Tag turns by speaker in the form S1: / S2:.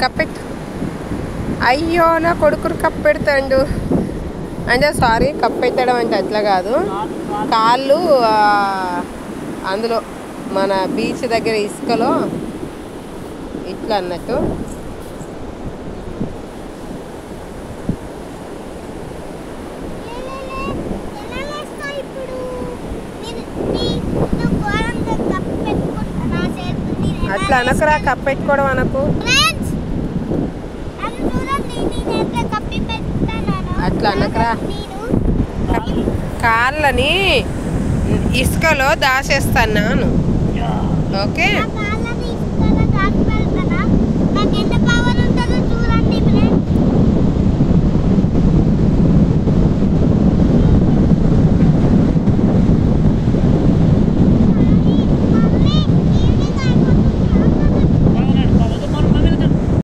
S1: కప్పెట్టు. అయ్యో నా కొడుకురు కప్పెడతాడు అంటే సారీ, కప్పెట్టడం అంటే అట్లా కాదు, కాళ్ళు అందులో మన బీచ్ దగ్గర ఇసుకలో ఇట్లా అన్నట్టు. అట్లా అనకురా, కప్పెట్టుకోవడం అనకు, అట్లా అనకురా. కాళ్ళని ఇసుకలో దాచేస్తాను. ఓకే.